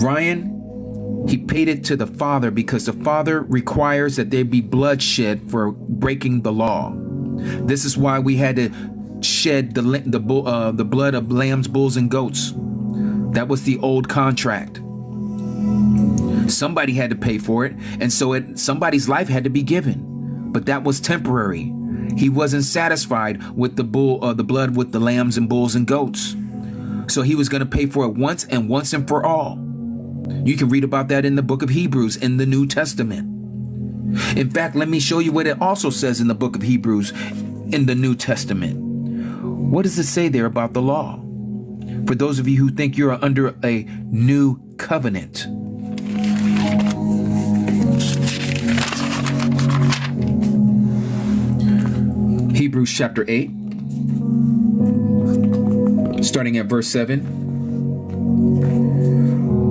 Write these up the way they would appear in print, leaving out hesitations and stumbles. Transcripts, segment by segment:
Ryan, he paid it to the Father because the Father requires that there be bloodshed for breaking the law. This is why we had to shed the blood of lambs, bulls, and goats. That was the old contract. Somebody had to pay for it, and so somebody's life had to be given. But that was temporary. He wasn't satisfied with the blood with the lambs and bulls and goats. So he was going to pay for it once and for all. You can read about that in the book of Hebrews in the New Testament. In fact, let me show you what it also says in the book of Hebrews in the New Testament. What does it say there about the law? For those of you who think you're under a new covenant. Hebrews chapter 8, starting at verse 7.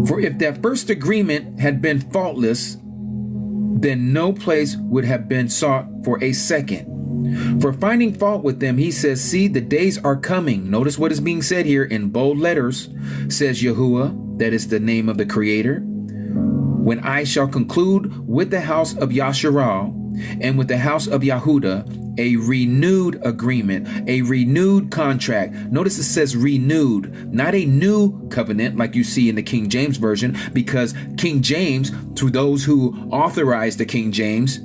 For if that first agreement had been faultless, then no place would have been sought for a second. For finding fault with them, he says, see, the days are coming. Notice what is being said here in bold letters, says Yahuwah, that is the name of the Creator, when I shall conclude with the house of Yasharal and with the house of Yahudah a renewed agreement, a renewed contract. Notice it says renewed, not a new covenant like you see in the King James Version, because King James, to those who authorized the King James,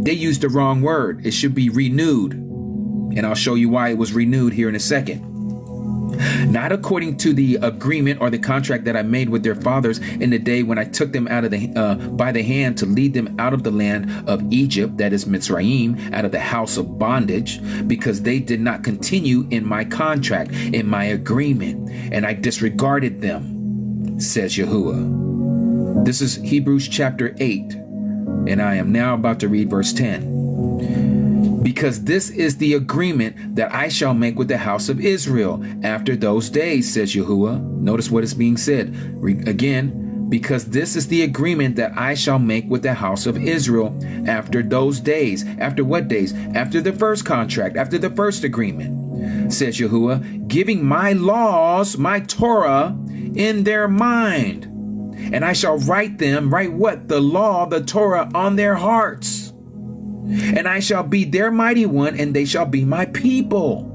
they used the wrong word. It should be renewed. And I'll show you why it was renewed here in a second. Not according to the agreement or the contract that I made with their fathers in the day when I took them out of by the hand to lead them out of the land of Egypt, that is Mitzrayim, out of the house of bondage, because they did not continue in my contract, in my agreement, and I disregarded them, says Yahuwah. This is Hebrews chapter 8, and I am now about to read verse 10. Because this is the agreement that I shall make with the house of Israel after those days, says Yahuwah. Notice what is being said. Again, because this is the agreement that I shall make with the house of Israel after those days. After what days? After the first contract, after the first agreement, says Yahuwah, giving my laws, my Torah, in their mind. And I shall write what? The law, the Torah, on their hearts. And I shall be their mighty one, and they shall be my people.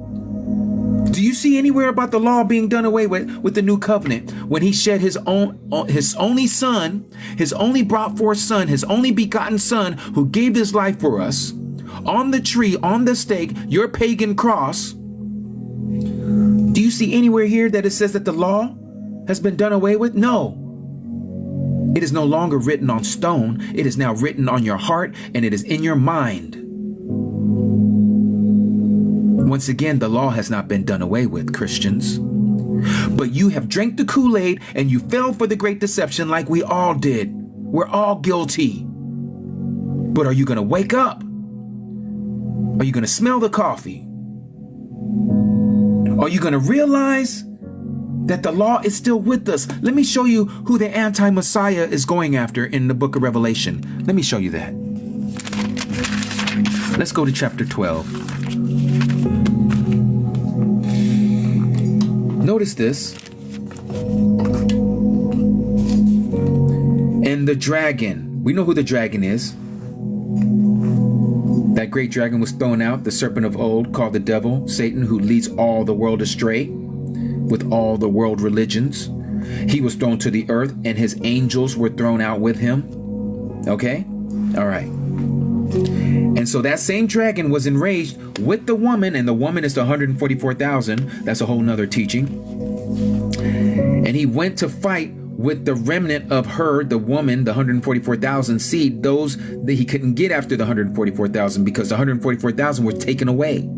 Do you see anywhere about the law being done away with the new covenant? When he shed his only son, his only brought forth son, his only begotten son, who gave his life for us, on the tree, on the stake, your pagan cross. Do you see anywhere here that it says that the law has been done away with? No. It is no longer written on stone. It is now written on your heart, and it is in your mind. Once again, the law has not been done away with, Christians. But you have drank the Kool-Aid, and you fell for the great deception like we all did. We're all guilty. But are you going to wake up? Are you going to smell the coffee? Are you going to realize that the law is still with us? Let me show you who the anti-Messiah is going after in the book of Revelation. Let me show you that. Let's go to chapter 12. Notice this. And the dragon. We know who the dragon is. That great dragon was thrown out, the serpent of old, called the devil, Satan, who leads all the world astray with all the world religions. He was thrown to the earth, and his angels were thrown out with him. Okay? All right. And so that same dragon was enraged with the woman, and the woman is the 144,000. That's a whole nother teaching. And he went to fight with the remnant of her, the woman, the 144,000 seed, those that he couldn't get after the 144,000, because the 144,000 were taken away.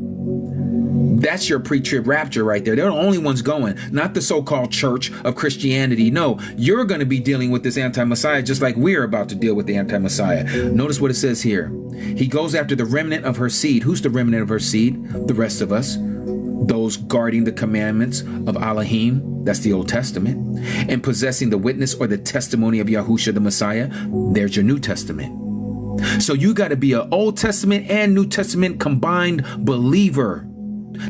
That's your pre-trib rapture right there. They're the only ones going, not the so-called church of Christianity. No, you're going to be dealing with this anti-Messiah just like we're about to deal with the anti-Messiah. Notice what it says here. He goes after the remnant of her seed. Who's the remnant of her seed? The rest of us. Those guarding the commandments of Elohim. That's the Old Testament. And possessing the witness or the testimony of Yahushua the Messiah. There's your New Testament. So you got to be an Old Testament and New Testament combined believer.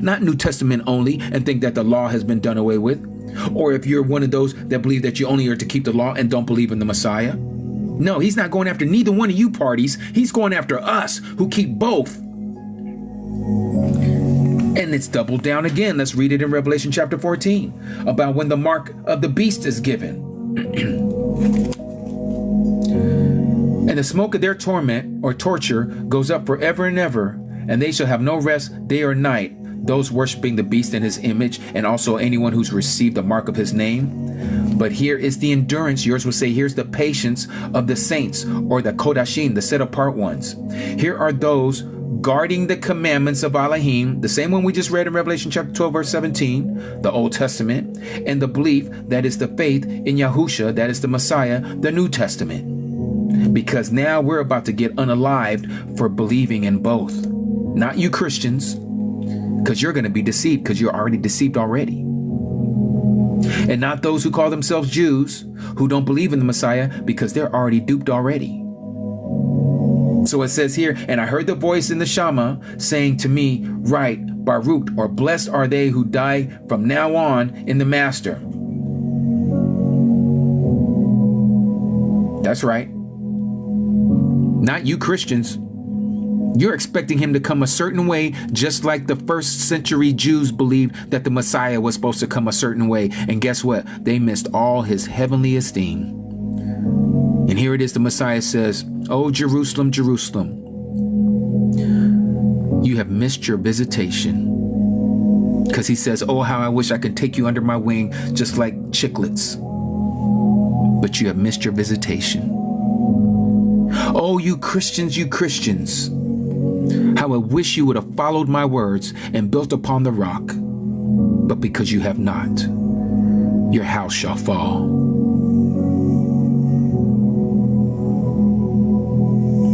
Not New Testament only, and think that the law has been done away with. Or if you're one of those that believe that you only are to keep the law and don't believe in the Messiah. No, he's not going after neither one of you parties. He's going after us who keep both. And it's doubled down again. Let's read it in Revelation chapter 14 about when the mark of the beast is given. And the smoke of their torment or torture goes up forever and ever, and they shall have no rest day or night, those worshiping the beast in his image, and also anyone who's received the mark of his name. But here is the endurance. Yours would say, here's the patience of the saints, or the kodashim, the set apart ones. Here are those guarding the commandments of Elohim, the same one we just read in Revelation chapter 12, verse 17, the Old Testament, and the belief that is the faith in Yahusha, that is the Messiah, the New Testament. Because now we're about to get unalived for believing in both. Not you Christians, because you're going to be deceived, because you're already deceived already. And not those who call themselves Jews, who don't believe in the Messiah, because they're already duped already. So it says here, and I heard the voice in the Shama saying to me, write, Baruch, or blessed are they who die from now on in the Master. That's right. Not you Christians. You're expecting him to come a certain way, just like the first century Jews believed that the Messiah was supposed to come a certain way. And guess what? They missed all his heavenly esteem. And here it is, the Messiah says, "Oh, Jerusalem, Jerusalem, you have missed your visitation." Because he says, "Oh, how I wish I could take you under my wing just like chiclets. But you have missed your visitation. Oh, you Christians, how I wish you would have followed my words and built upon the rock. But because you have not, your house shall fall."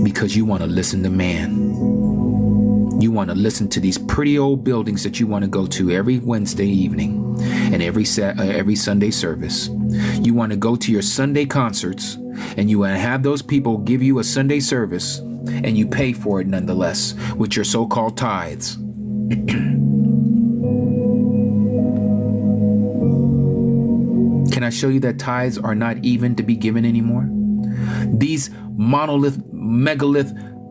Because you want to listen to man. You want to listen to these pretty old buildings that you want to go to every Wednesday evening and every Sunday service. You want to go to your Sunday concerts, and you want to have those people give you a Sunday service, and you pay for it nonetheless with your so-called tithes. Can I show you that tithes are not even to be given anymore? These megalith,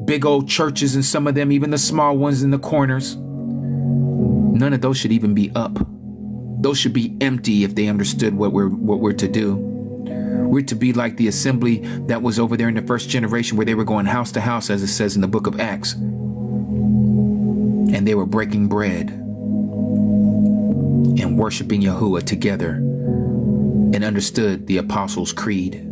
big old churches, and some of them, even the small ones in the corners, none of those should even be up. Those should be empty if they understood what we're to do. We're to be like the assembly that was over there in the first generation, where they were going house to house, as it says in the book of Acts. And they were breaking bread and worshiping Yahuwah together, and understood the Apostles' Creed.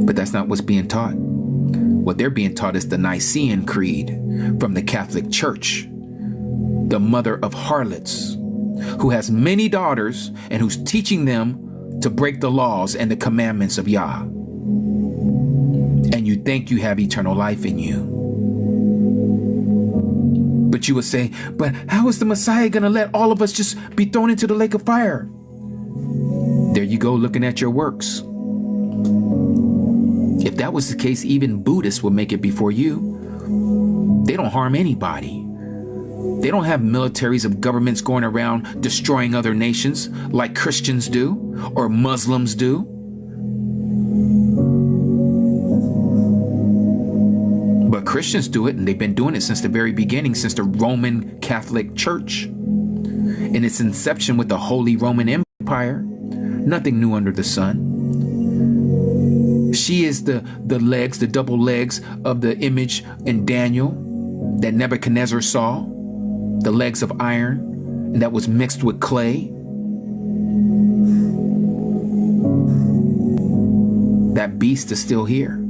But that's not what's being taught. What they're being taught is the Nicene Creed from the Catholic Church, the mother of harlots, who has many daughters and who's teaching them to break the laws and the commandments of Yah. And you think you have eternal life in you. But you would say, but how is the Messiah going to let all of us just be thrown into the lake of fire? There you go, looking at your works. If that was the case, even Buddhists would make it before you. They don't harm anybody. They don't have militaries of governments going around destroying other nations like Christians do or Muslims do. But Christians do it, and they've been doing it since the very beginning, since the Roman Catholic Church. In its inception with the Holy Roman Empire, nothing new under the sun. She is the legs, the double legs of the image in Daniel that Nebuchadnezzar saw, the legs of iron, and that was mixed with clay. That beast is still here.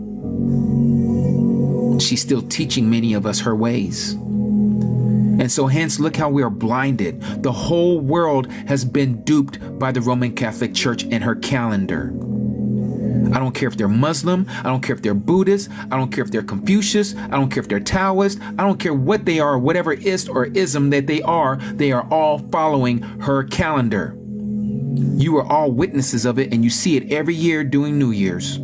She's still teaching many of us her ways. And so hence, look how we are blinded. The whole world has been duped by the Roman Catholic Church and her calendar. I don't care if they're Muslim. I don't care if they're Buddhist. I don't care if they're Confucius. I don't care if they're Taoist. I don't care what they are, whatever ist or ism that they are all following her calendar. You are all witnesses of it, and you see it every year during New Year's.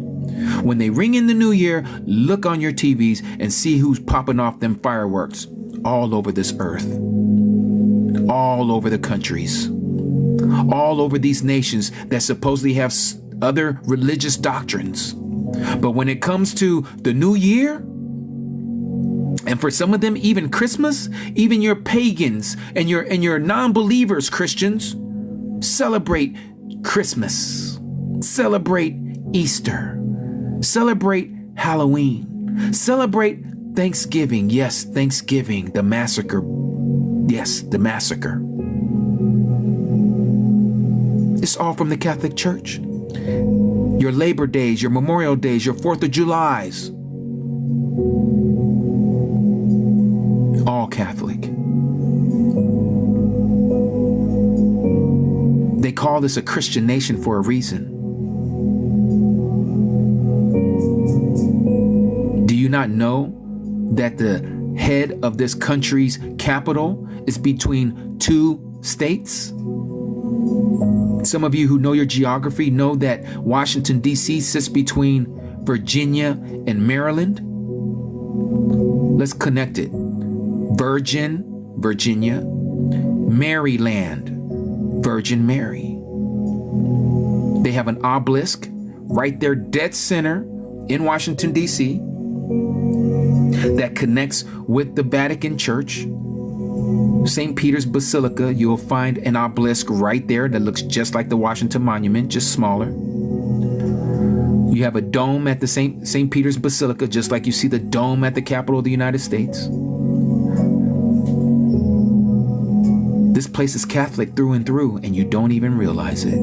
When they ring in the new year, look on your TVs and see who's popping off them fireworks all over this earth. all over the countries, all over these nations that supposedly have other religious doctrines. But when it comes to the new year, and for some of them, even Christmas, even your pagans and your non-believers, Christians, celebrate Christmas, celebrate Easter, celebrate Halloween, celebrate Thanksgiving. Yes, Thanksgiving, the massacre. Yes, the massacre. It's all from the Catholic Church. Your Labor Days, your Memorial Days, your 4th of Julys. All Catholic. They call this a Christian nation for a reason. Do you not know that the head of this country's capital is between 2 states? Some of you who know your geography know that Washington, D.C. sits between Virginia and Maryland. Let's connect it. Virgin, Virginia. Maryland, Virgin Mary. They have an obelisk right there, dead center in Washington, D.C. that connects with the Vatican Church. St. Peter's Basilica, you'll find an obelisk right there that looks just like the Washington Monument, just smaller. You have a dome at the St. Peter's Basilica, just like you see the dome at the Capitol of the United States. This place is Catholic through and through, and you don't even realize it.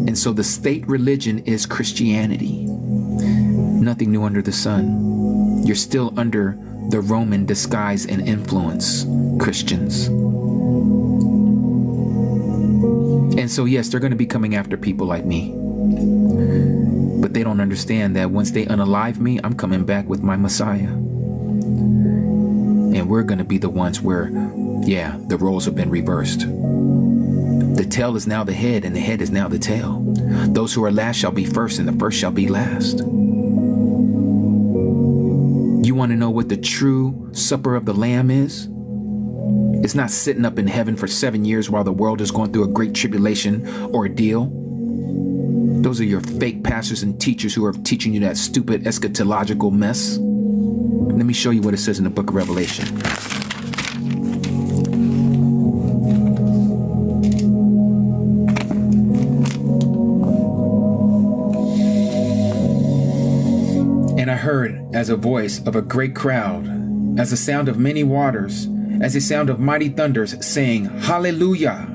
And so the state religion is Christianity. Nothing new under the sun. You're still under the Roman disguise and influence, Christians. And so, yes, they're going to be coming after people like me. But they don't understand that once they unalive me, I'm coming back with my Messiah. And we're going to be the ones where, yeah, the roles have been reversed. The tail is now the head, and the head is now the tail. Those who are last shall be first, and the first shall be last. You want to know what the true supper of the Lamb is? It's not sitting up in heaven for 7 years while the world is going through a great tribulation ordeal. Those are your fake pastors and teachers who are teaching you that stupid eschatological mess. Let me show you what it says in the book of Revelation. And I heard as a voice of a great crowd, as the sound of many waters, as the sound of mighty thunders, saying, Hallelujah.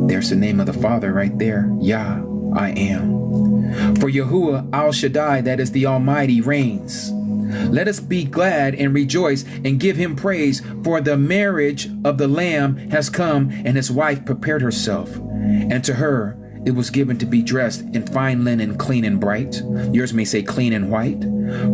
There's the name of the Father right there. Yah, I am. For Yahuwah Al Shaddai, that is the Almighty, reigns. Let us be glad and rejoice and give him praise, for the marriage of the Lamb has come, and his wife prepared herself. And to her it was given to be dressed in fine linen, clean and bright. Yours may say clean and white.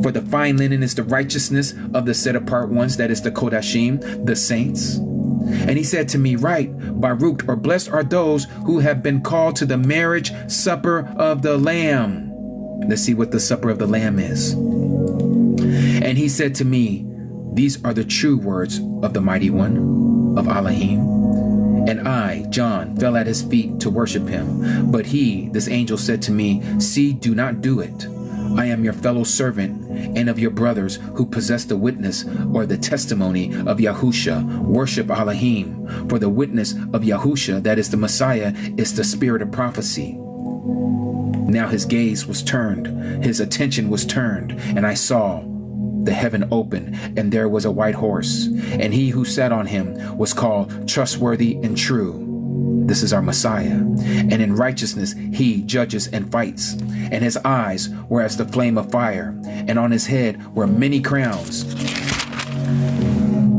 For the fine linen is the righteousness of the set apart ones, that is the Kodashim, the saints. And he said to me, Write, Baruch, or blessed are those who have been called to the marriage supper of the Lamb. Let's see what the supper of the Lamb is. And he said to me, These are the true words of the Mighty One, of Elohim. And I, John, fell at his feet to worship him. But he, this angel, said to me, See, do not do it. I am your fellow servant and of your brothers who possess the witness or the testimony of Yahusha. Worship Elohim, for the witness of Yahusha, that is the Messiah, is the spirit of prophecy. Now his gaze was turned, his attention was turned, and I saw the heaven open, and there was a white horse, and he who sat on him was called Trustworthy and True. This is our Messiah. And in righteousness he judges and fights. And his eyes were as the flame of fire, and on his head were many crowns.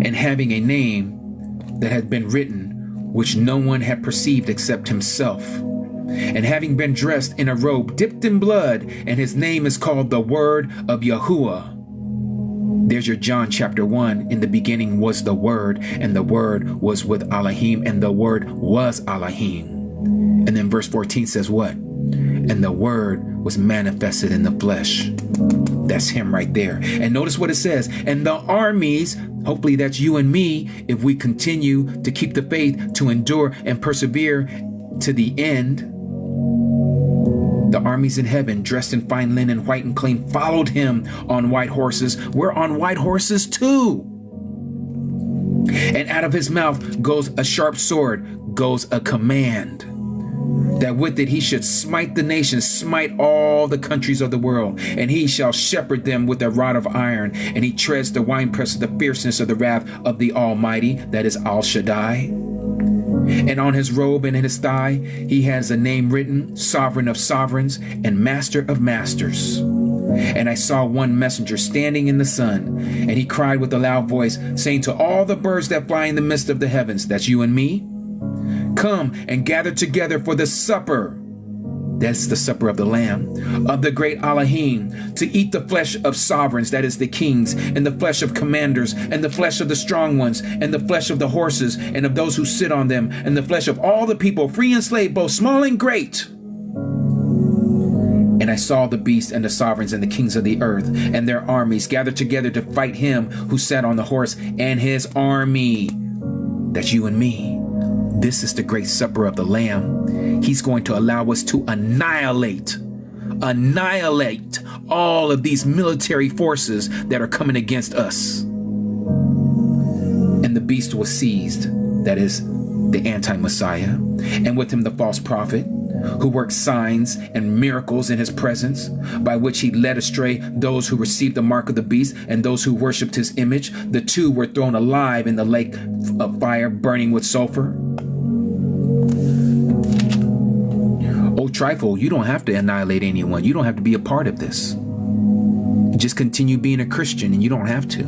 And having a name that had been written, which no one had perceived except himself. And having been dressed in a robe dipped in blood, and his name is called the Word of Yahuwah. There's your John chapter 1. In the beginning was the Word, and the Word was with Elohim, and the Word was Elohim. And then verse 14 says what? And the Word was manifested in the flesh. That's him right there. And notice what it says. And the armies, hopefully that's you and me, if we continue to keep the faith, to endure and persevere to the end. The armies in heaven, dressed in fine linen, white and clean, followed him on white horses. We're on white horses too. And out of his mouth goes a sharp sword, goes a command, that with it he should smite the nations, smite all the countries of the world, and he shall shepherd them with a rod of iron, and he treads the winepress of the fierceness of the wrath of the Almighty, that is Al Shaddai. And on his robe and in his thigh he has a name written, Sovereign of Sovereigns and Master of Masters. And I saw one messenger standing in the sun, and he cried with a loud voice, saying to all the birds that fly in the midst of the heavens, that's you and me, come and gather together for the supper, that's the supper of the Lamb, of the great Elohim, to eat the flesh of sovereigns, that is the kings, and the flesh of commanders, and the flesh of the strong ones, and the flesh of the horses, and of those who sit on them, and the flesh of all the people, free and slave, both small and great. And I saw the beast and the sovereigns and the kings of the earth and their armies gathered together to fight him who sat on the horse and his army. That's you and me. This is the great supper of the Lamb. He's going to allow us to annihilate all of these military forces that are coming against us. And the beast was seized, that is the anti-Messiah, and with him the false prophet, who worked signs and miracles in his presence, by which he led astray those who received the mark of the beast and those who worshipped his image. The two were thrown alive in the lake of fire burning with sulfur. Oh, trifle, you don't have to annihilate anyone. You don't have to be a part of this. Just continue being a Christian and you don't have to.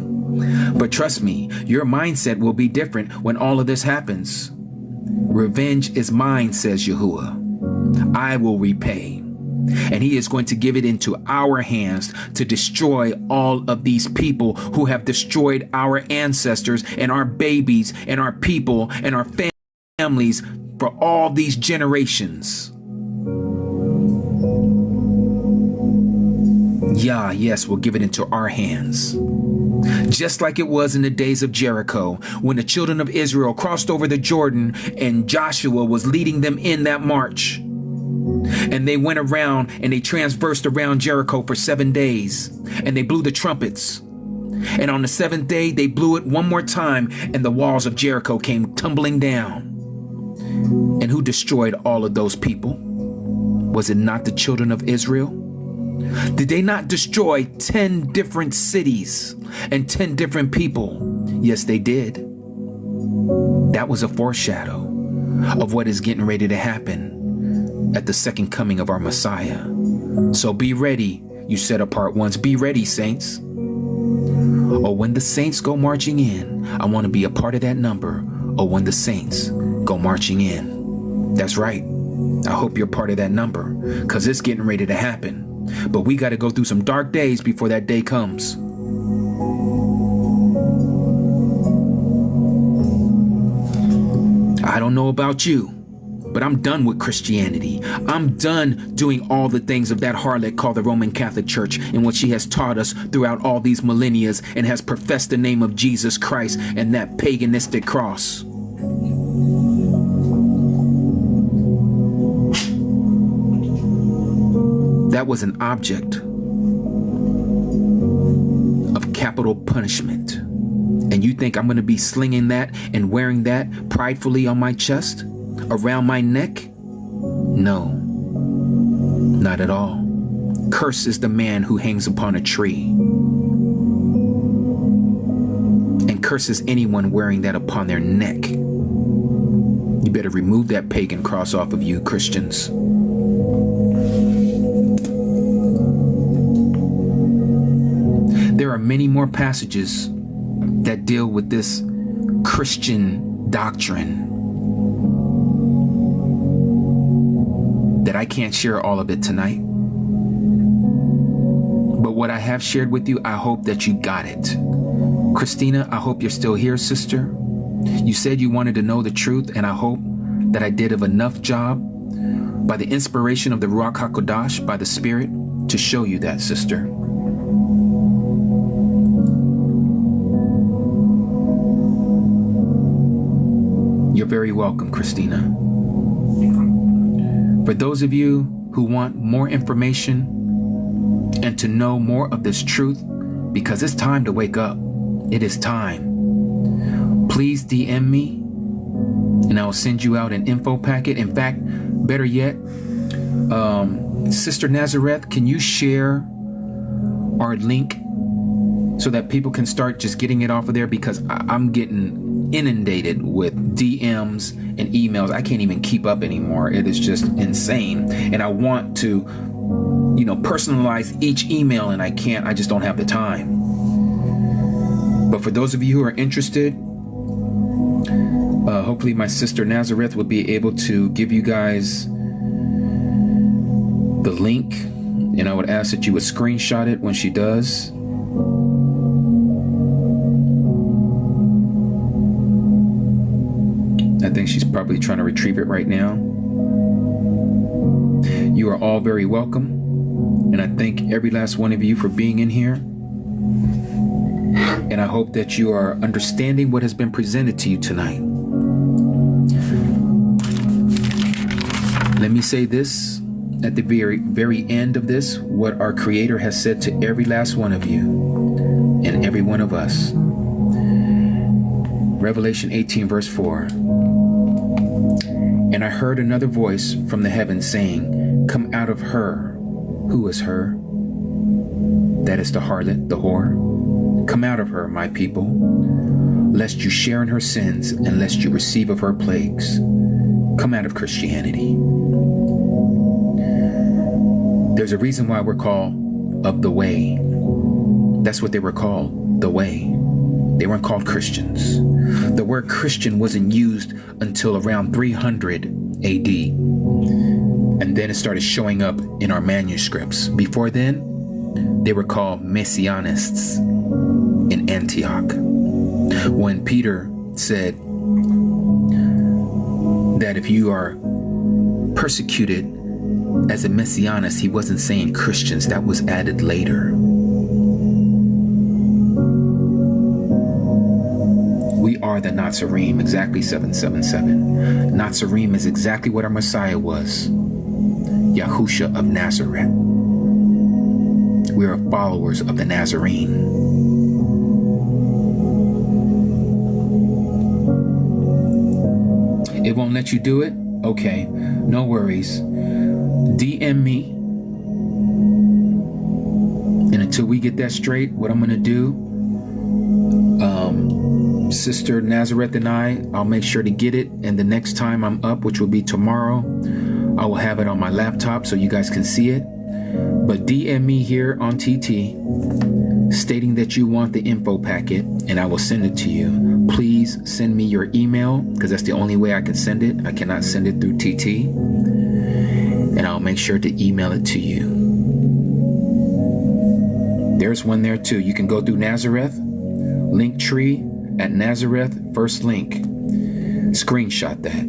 But trust me, your mindset will be different when all of this happens. Revenge is mine, says Yahuwah. I will repay. And he is going to give it into our hands to destroy all of these people who have destroyed our ancestors and our babies and our people and our families for all these generations. Yes, we'll give it into our hands. Just like it was in the days of Jericho, when the children of Israel crossed over the Jordan and Joshua was leading them in that march. And they went around and they transversed around Jericho for 7 days, and they blew the trumpets. And on the seventh day, they blew it one more time, and the walls of Jericho came tumbling down. And who destroyed all of those people? Was it not the children of Israel? Did they not destroy 10 different cities and 10 different people? Yes, they did. That was a foreshadow of what is getting ready to happen at the second coming of our Messiah. So be ready, you set apart ones. Be ready, saints. Or when the saints go marching in, I want to be a part of that number. Or when the saints go marching in. That's right. I hope you're part of that number, because it's getting ready to happen. But we got to go through some dark days before that day comes. I don't know about you, but I'm done with Christianity. I'm done doing all the things of that harlot called the Roman Catholic Church, and what she has taught us throughout all these millennia and has professed the name of Jesus Christ and that paganistic cross. That was an object of capital punishment. And you think I'm going to be slinging that and wearing that pridefully on my chest, around my neck? No, not at all. Cursed is the man who hangs upon a tree. And curses anyone wearing that upon their neck. You better remove that pagan cross off of you, Christians. There are many more passages that deal with this Christian doctrine that I can't share all of it tonight. But what I have shared with you, I hope that you got it. Christina, I hope you're still here, sister. You said you wanted to know the truth, and I hope that I did of enough job by the inspiration of the Ruach HaKodesh, by the Spirit, to show you that, sister. You're very welcome, Christina. For those of you who want more information and to know more of this truth, because it's time to wake up. It is time. Please DM me and I will send you out an info packet. In fact, better yet, Sister Nazareth, can you share our link so that people can start just getting it off of there? Because I'm getting inundated with DMs and emails. I can't even keep up anymore. It is just insane. And I want to, personalize each email, and I can't. I just don't have the time. But for those of you who are interested, hopefully my sister Nazareth will be able to give you guys the link, and I would ask that you would screenshot it when she does. I think she's probably trying to retrieve it right now. You are all very welcome, and I thank every last one of you for being in here. And I hope that you are understanding what has been presented to you tonight. Let me say this at the very end of this, what our Creator has said to every last one of you and every one of us. Revelation 18 verse 4. And I heard another voice from the heavens saying, come out of her. Who is her? That is the harlot, the whore. Come out of her, my people, lest you share in her sins and lest you receive of her plagues. Come out of Christianity. There's a reason why we're called of the way. That's what they were called, the way. They weren't called Christians. The word Christian wasn't used until around 300 AD. And then it started showing up in our manuscripts. Before then, they were called Messianists in Antioch. When Peter said that if you are persecuted as a Messianist, he wasn't saying Christians. That was added later. We are the Nazarene, exactly 777. Nazarene is exactly what our Messiah was. Yahusha of Nazareth. We are followers of the Nazarene. It won't let you do it? Okay, no worries. DM me. And until we get that straight, what I'm going to do, Sister Nazareth and I'll make sure to get it. And the next time I'm up, which will be tomorrow, I will have it on my laptop so you guys can see it. But DM me here on TT stating that you want the info packet and I will send it to you. Please send me your email because that's the only way I can send it. I cannot send it through TT. And I'll make sure to email it to you. There's one there too. You can go through Nazareth, Linktree at Nazareth, first link. Screenshot that.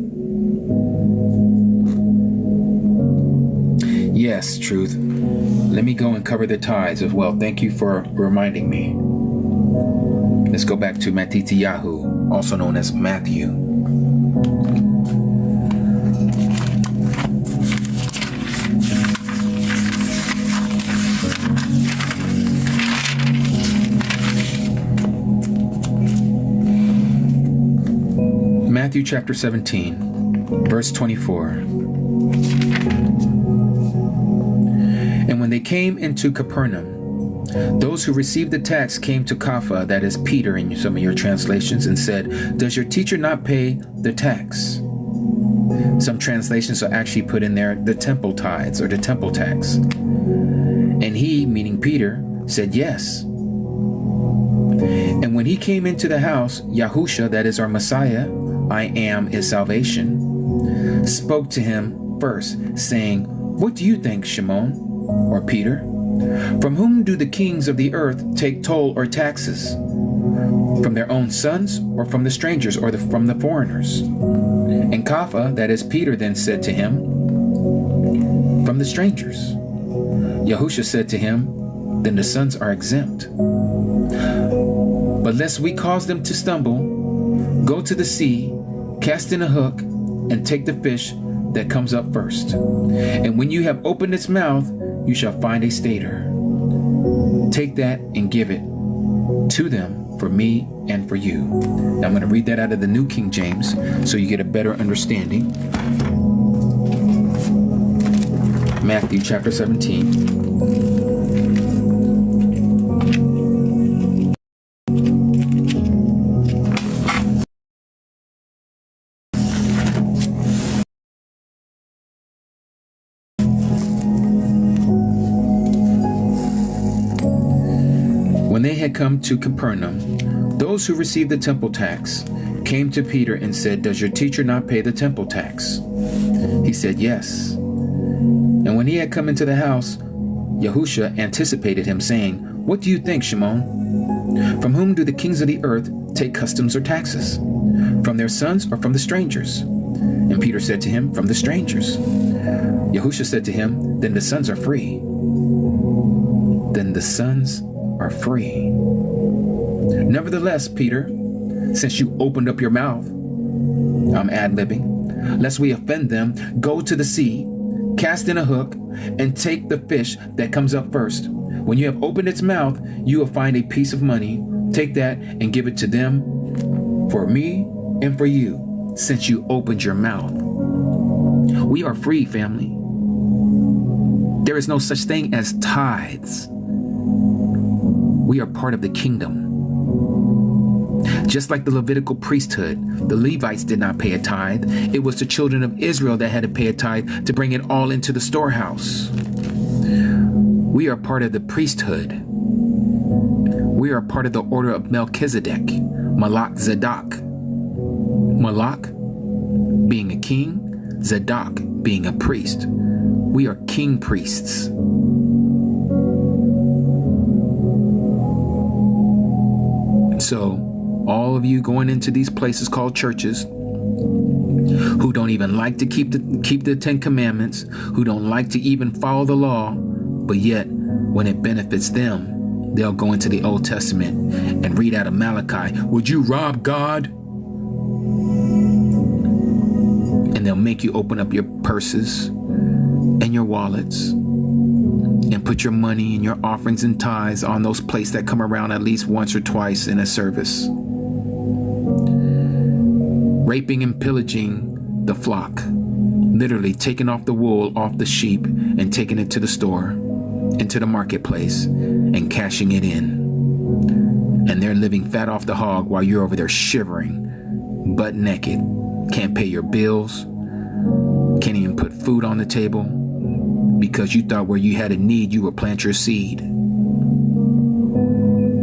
Yes, Truth. Let me go and cover the tithes as well. Thank you for reminding me. Let's go back to Matityahu, also known as Matthew. Matthew chapter 17, verse 24. And when they came into Capernaum, those who received the tax came to Kepha, that is Peter in some of your translations, and said, does your teacher not pay the tax? Some translations are actually put in there the temple tithes or the temple tax. And he, meaning Peter, said yes. And when he came into the house, Yahusha, that is our Messiah, I am his salvation, spoke to him first, saying, what do you think, Shimon, or Peter? From whom do the kings of the earth take toll or taxes? From their own sons, or from the strangers, or from the foreigners? And Kepha, that is Peter, then said to him, from the strangers? Yahusha said to him, then the sons are exempt. But lest we cause them to stumble, go to the sea, cast in a hook, and take the fish that comes up first. And when you have opened its mouth, you shall find a stater. Take that and give it to them for me and for you. Now I'm going to read that out of the New King James so you get a better understanding. Matthew chapter 17. When they had come to Capernaum, those who received the temple tax came to Peter and said, does your teacher not pay the temple tax? He said, yes. And when he had come into the house, Yahusha anticipated him, saying, what do you think, Shimon? From whom do the kings of the earth take customs or taxes? From their sons or from the strangers? And Peter said to him, from the strangers. Yahusha said to him, then the sons are free. Then the sons are free. Nevertheless, Peter, since you opened up your mouth, I'm ad-libbing, lest we offend them, go to the sea, cast in a hook, and take the fish that comes up first. When you have opened its mouth, you will find a piece of money. Take that and give it to them for me and for you, since you opened your mouth. We are free, family. There is no such thing as tithes. We are part of the kingdom. Just like the Levitical priesthood, the Levites did not pay a tithe. It was the children of Israel that had to pay a tithe to bring it all into the storehouse. We are part of the priesthood. We are part of the order of Melchizedek, Malach Zadok. Malach being a king, Zadok being a priest. We are king priests. So, all of you going into these places called churches, who don't even like to keep the 10 Commandments, who don't like to even follow the law, but yet when it benefits them, they'll go into the Old Testament and read out of Malachi, would you rob God? And they'll make you open up your purses and your wallets and put your money and your offerings and tithes on those plates that come around at least once or twice in a service. Raping and pillaging the flock, literally taking off the wool off the sheep and taking it to the store, into the marketplace, and cashing it in. And they're living fat off the hog while you're over there shivering, butt naked, can't pay your bills, can't even put food on the table, because you thought where you had a need, you would plant your seed.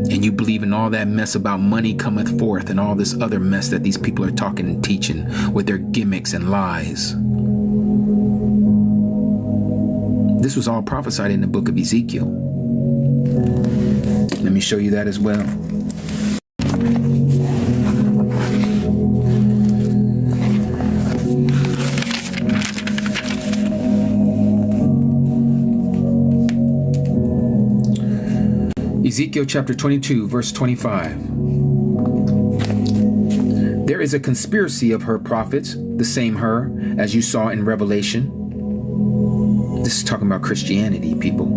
And you believe in all that mess about money cometh forth and all this other mess that these people are talking and teaching with their gimmicks and lies. This was all prophesied in the book of Ezekiel. Let me show you that as well. Ezekiel chapter 22, verse 25. There is a conspiracy of her prophets, the same her as you saw in Revelation. This is talking about Christianity, people.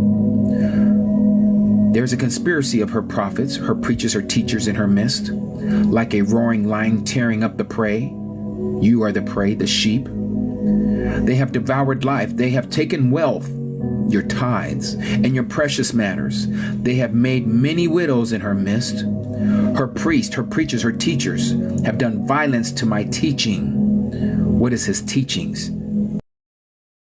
There is a conspiracy of her prophets, her preachers, her teachers in her midst, like a roaring lion tearing up the prey. You are the prey, the sheep. They have devoured life. They have taken wealth, your tithes, and your precious matters. They have made many widows in her midst. Her priests, her preachers, her teachers have done violence to my teaching. What is his teachings?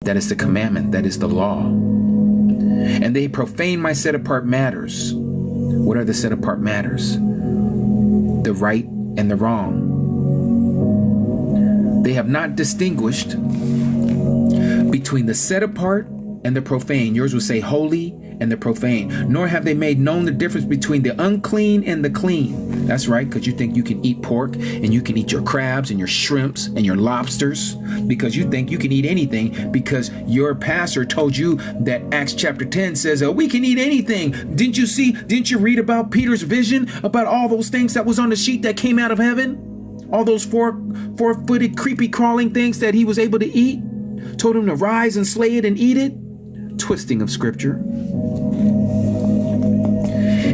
That is the commandment, that is the law. And they profane my set-apart matters. What are the set-apart matters? The right and the wrong. They have not distinguished between the set-apart and the profane. Yours would say holy and the profane. Nor have they made known the difference between the unclean and the clean. That's right, because you think you can eat pork and you can eat your crabs and your shrimps and your lobsters, because you think you can eat anything because your pastor told you that Acts chapter 10 says, we can eat anything. Didn't you read about Peter's vision about all those things that was on the sheet that came out of heaven? All those four-footed creepy crawling things that he was able to eat? Told him to rise and slay it and eat it? Twisting of scripture.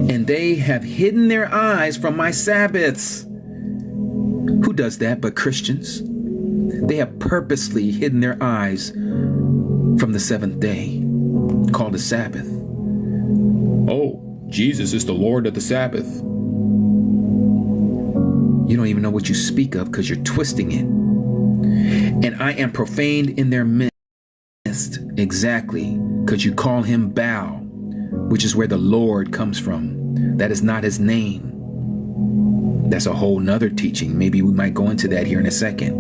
And they have hidden their eyes from my Sabbaths. Who does that but Christians? They have purposely hidden their eyes from the seventh day, called the Sabbath. Oh, Jesus is the Lord of the Sabbath. You don't even know what you speak of because you're twisting it. And I am profaned in their midst. Exactly, because you call him Baal, which is where the Lord comes from. That is not his name. That's a whole nother teaching. Maybe we might go into that here in a second.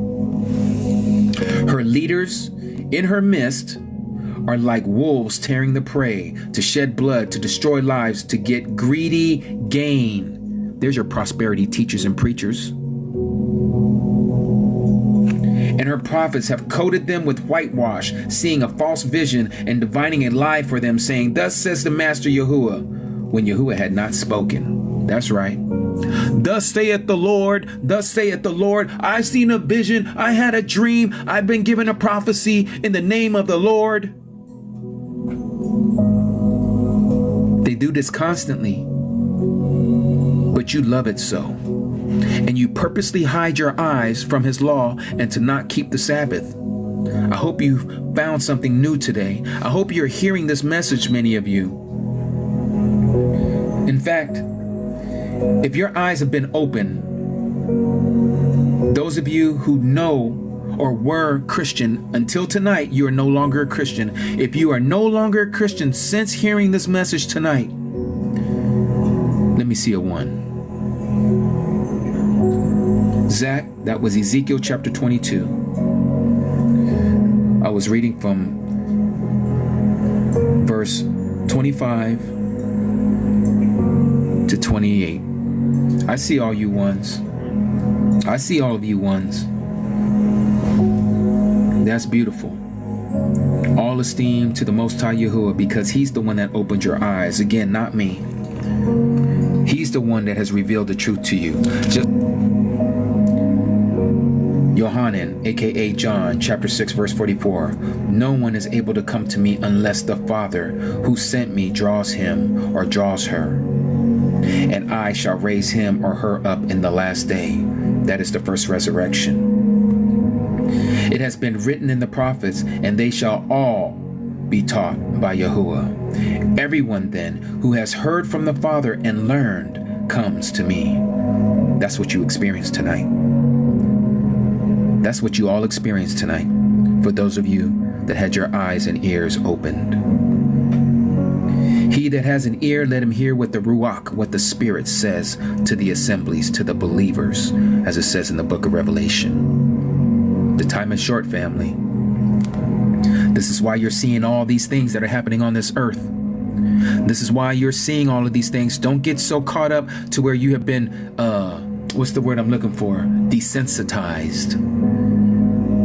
Her leaders in her midst are like wolves tearing the prey, to shed blood, to destroy lives, to get greedy gain. There's your prosperity teachers and preachers. And her prophets have coated them with whitewash, seeing a false vision and divining a lie for them, saying, thus says the Master Yahuwah, when Yahuwah had not spoken. That's right. Thus saith the Lord, thus saith the Lord, I've seen a vision, I had a dream, I've been given a prophecy in the name of the Lord. They do this constantly, but you love it so. And you purposely hide your eyes from his law and to not keep the Sabbath. I hope you found something new today. I hope you're hearing this message, many of you. In fact, if your eyes have been open, those of you who know or were Christian until tonight, you are no longer a Christian. If you are no longer a Christian since hearing this message tonight, let me see a 1. Zach, that was Ezekiel chapter 22. I was reading from verse 25 to 28. I see all you ones. I see all of you ones. That's beautiful. All esteem to the Most High Yahuwah, because he's the one that opened your eyes. Again, not me. He's the one that has revealed the truth to you. Just Yohanan, aka John, chapter 6, verse 44. No one is able to come to me unless the Father who sent me draws him or draws her. And I shall raise him or her up in the last day. That is the first resurrection. It has been written in the prophets, and they shall all be taught by Yahuwah. Everyone then who has heard from the Father and learned comes to me. That's what you experienced tonight. That's what you all experienced tonight, for those of you that had your eyes and ears opened. He that has an ear, let him hear what the Ruach, what the Spirit says to the assemblies, to the believers, as it says in the book of Revelation. The time is short, family. This is why you're seeing all these things that are happening on this earth. This is why you're seeing all of these things. Don't get so caught up to where you have been, what's the word I'm looking for? Desensitized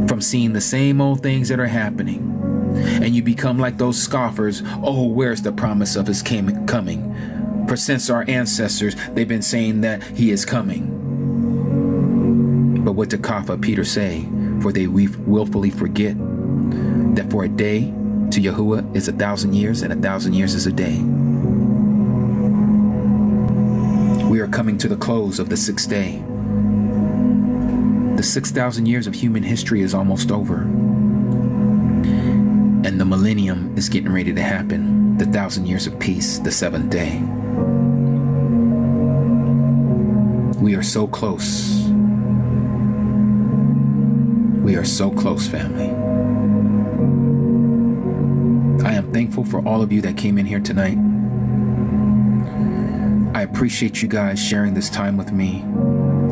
from seeing the same old things that are happening. And you become like those scoffers. Oh, where's the promise of his coming? For since our ancestors, they've been saying that he is coming. But what did Kapha Peter say? For they willfully forget that for a day to Yahuwah is 1,000 years, and 1,000 years is a day. We are coming to the close of the 6th day. The 6,000 years of human history is almost over. And the millennium is getting ready to happen. The 1,000 years of peace, the 7th day. We are so close. We are so close, family. I am thankful for all of you that came in here tonight. I appreciate you guys sharing this time with me.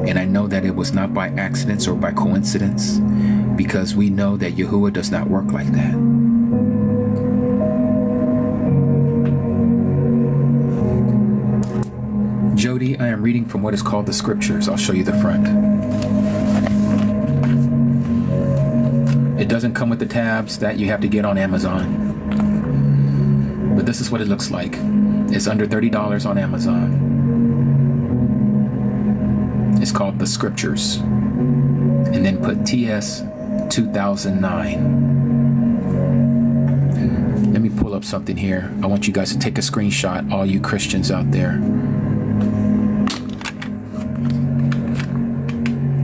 And I know that it was not by accidents or by coincidence, because we know that Yahuwah does not work like that. Jody, I am I'm reading from what is called the scriptures. I'll show you the front. It doesn't come with the tabs that you have to get on Amazon. But this is what it looks like. It's under $30 on Amazon. It's called the scriptures. And then put TS 2009. Let me pull up something here. I want you guys to take a screenshot, all you Christians out there.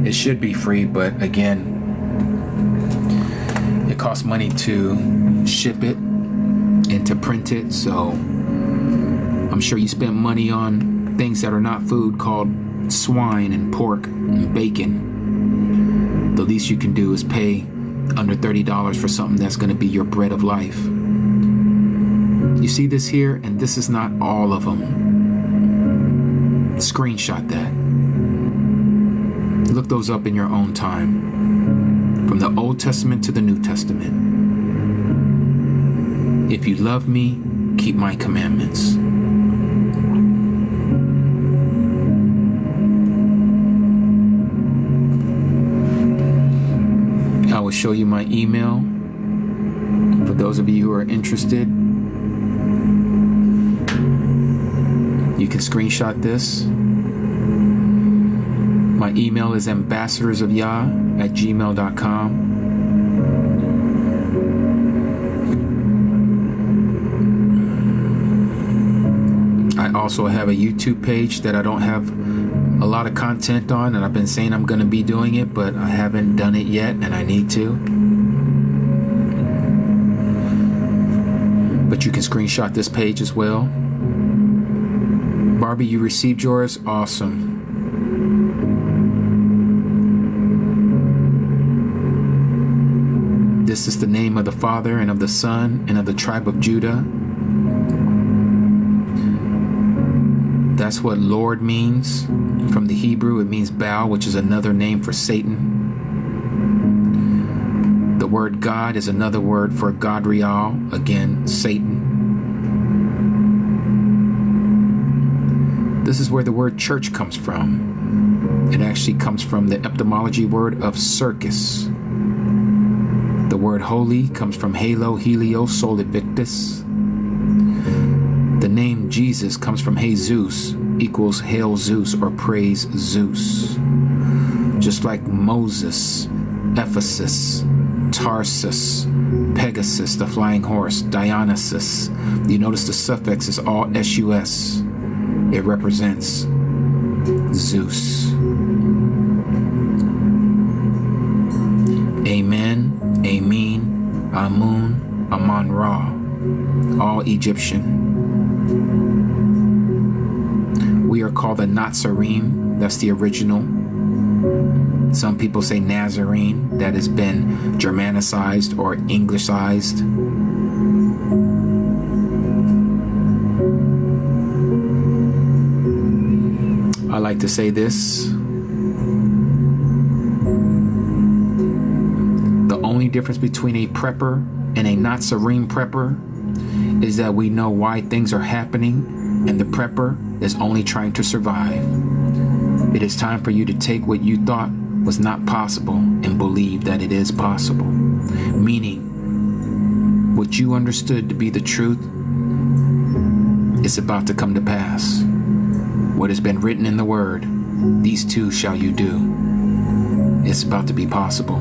It should be free, but again, it costs money to ship it and to print it, so I'm sure you spent money on things that are not food, called swine and pork and bacon. The least you can do is pay under $30 for something that's going to be your bread of life. You see this here, and this is not all of them. Screenshot that. Look those up in your own time, from the Old Testament to the New Testament. If you love me, keep my commandments. I will show you my email for those of you who are interested. You can screenshot this. My email is ambassadorsofyah@gmail.com. I also have a YouTube page that I don't have a lot of content on, and I've been saying I'm going to be doing it, but I haven't done it yet, and I need to. But you can screenshot this page as well. Barbie, you received yours? Awesome. This is the name of the Father, and of the Son, and of the tribe of Judah. That's what Lord means. From the Hebrew, it means Baal, which is another name for Satan. The word God is another word for Godrial, again, Satan. This is where the word church comes from. It actually comes from the etymology word of circus. The word holy comes from Halo, Helio, Sol Invictus. The name Jesus comes from Jesus, equals hail Zeus or praise Zeus. Just like Moses, Ephesus, Tarsus, Pegasus, the flying horse, Dionysus. You notice the suffix is all S-U-S. It represents Zeus. Amen, Amin, Amun, Aman-Ra, all Egyptian. We are called the Nazarene. That's the original. Some people say Nazarene. That has been Germanicized or Englishized. I like to say this. The only difference between a prepper and a Nazarene prepper is that we know why things are happening, and the prepper is only trying to survive. It is time for you to take what you thought was not possible and believe that it is possible. Meaning, what you understood to be the truth is about to come to pass. What has been written in the word, these two shall you do. It's about to be possible.